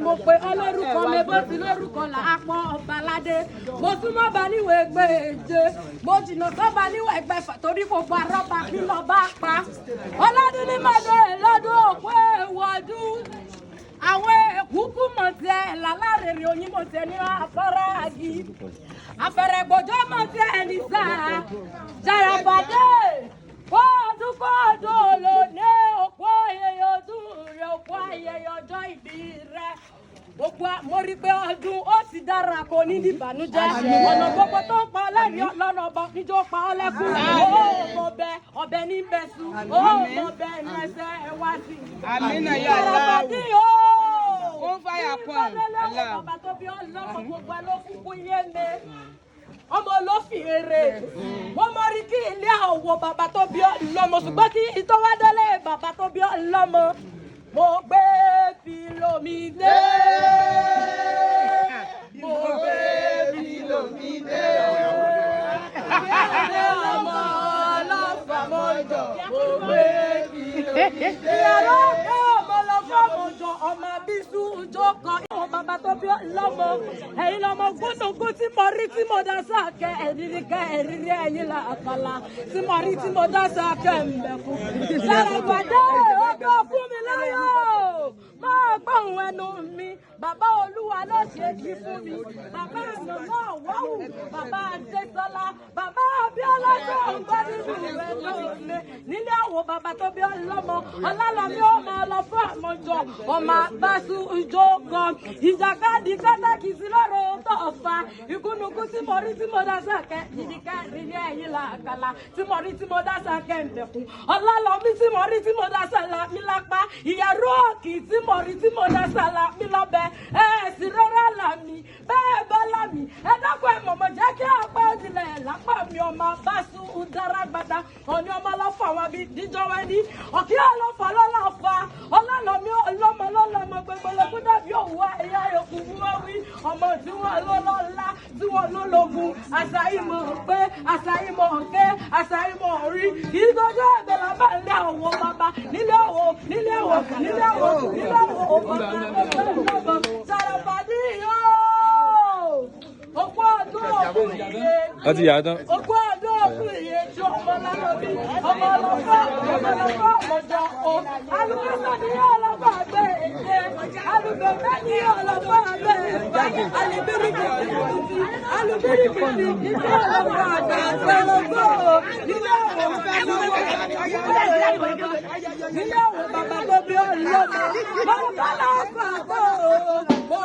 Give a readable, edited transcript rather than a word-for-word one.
Mo pe olórúkọ mi bó ti lórúkọ là á pọ́n Ọbaládé. Mo súnmọ́ bá níwèé Ẹgbẹ́je. Mo jìnnà sọ́ba níwèé Ẹgbẹ́fà torí gbogbo arọ́ba kí lọ bá pa. Ọlọ́dún ní mọ̀dé lọ́dún òkú èèwọ̀dún. Àwọn èkúkú mọ̀tẹ́ làlárèrè oyin mọ̀tẹ́ ní afárá agi. Àfẹ̀rẹ̀gbòjọ́ mọ̀tẹ́ ní sáà. Jàràbàdé kóòdù lónìí òkú ayẹyẹ ọdún rẹ̀ òkú ayẹyẹ ọjọ́ ìbí rẹ̀. Gbogbo mo rí pé ọdún ó ti dára kò ní ní ìbànújẹ́. Ọ̀nà gbogbo tó ń pa ọlẹ́rìí lọ́nà ọba níjó pa ọlẹ́kùn. Ó mọ bẹ ọbẹ̀ ní bẹ̀sù. Ó mọ bẹ ẹnu ẹsẹ̀ ẹ wá sí. Àmínà yà Jàràbàdé o. Ó ń fàyà pọ̀. Bàbá tó bí ọlọ́mọ gbogbo ló kúkú yé mi. Ọmọ olófin eré mo mọ rí kí ilé àwọ̀ bàbá tó bí ọlọ́mọ ṣùgbọ́n kí ìtọ́wádọ́lé bàbá tó bí ọlọ́mọ mo gbé fìlòmí dé. Mo gbé fìlòmí dé. Ilé ọmọ ọlọ́fà mọ́jọ mo gbé fìlòmí dé. Ìyàrá ọ̀gá ọmọ ọlọ́fà mọ́jọ ọmọ bísú jókòó. Ìwọ̀n bàbá tó bí ọlọ́mọ ẹ̀yin lọ́mọ gúnugún tí mo rí tí mo dá sáàkẹ́ ẹ̀rírí ẹ̀yin là àkàlà tí mo rí tí mo dá sáàkẹ́ mbẹ̀kú. Jàràbàdé ọkọ̀ fún mi láyọ̀ máa gbọ́hùn ẹnu mi. Bàbá Olúwa ló ṣe kí fún mi. Bàbá àná náà wọ́wù. Bàbá Adésọlá. Bàbá Abíọ́lá tó ń gbọ́ nínú rẹ̀ lóore. Nílé àwọ̀ bàbá tó bí ọlọ́mọ. Ọlálọ́mí ó máa lọ fún àmọ́jọ. Ọmọ àgbàsù ìjó kan. Ìjàkadì kátàkì sí lọ́rọ̀ tó ọ̀fà. Ìkúnnukú tí mo rí tí mo dá sákẹ́. Ìdíkẹ́ ìrírí ẹ̀yìn là àkàlà. Tí mo rí tí mo dá sákẹ́ ǹdẹ̀kùn. Ọlálọ́mí tí mo rí tí mo dá sálà mi lápá. Ìyàrá òkì tí mo rí tí mo dá sálà mi lọ́bẹ̀. Sì rárá là mí bẹ́ẹ̀ bá là mí ẹ dákun ẹ mọ̀mọ́ jẹ́ kí apá òdìlẹ̀ lápá mi ọmọ bá sùn dárágbádá ọ̀ní ọmọ ọlọ́fà wọn bí díjọ́ wẹ́dí ọ̀kí ọlọ́fà lọ́lọ́fà ọlọ́lọ́mí ọlọ́mọ lọ́lọ́mọ gbogbo lókun dàbí òwú ẹ̀yà yòókù wọ́n wí ọmọ tí wọ́n lọ́lọ́lá tí wọ́n lọ́lọ́gùn àṣàyìmọ̀ pé àṣàyìmọ̀ ké àṣàyìmọ̀ rí ìtọ́jú ẹ̀bẹ̀ làbá nílé àwọ̀ bàbá nílé àwọ̀ nílé àwọ̀ nílé àwọ̀ nílé àwọ̀ bàbá Jàràbàdé yóò òkú ọdún ọkùnrin iye òkú ọdún ọkùnrin iye tí ọmọ lálọ́bí ọmọ ọlọ́fà ọmọdé ọ alùpùpù ní ọlọ́fà abẹ́ èdè alùpùpù ní ọlọ́fà abẹ́ ẹ̀fà alùbíríkìtì ní ọlọ́fà abẹ́ ẹ̀fà nílé àwọn bàbá tó bí ọlọ́mọ bàbá lọ́fà bọ́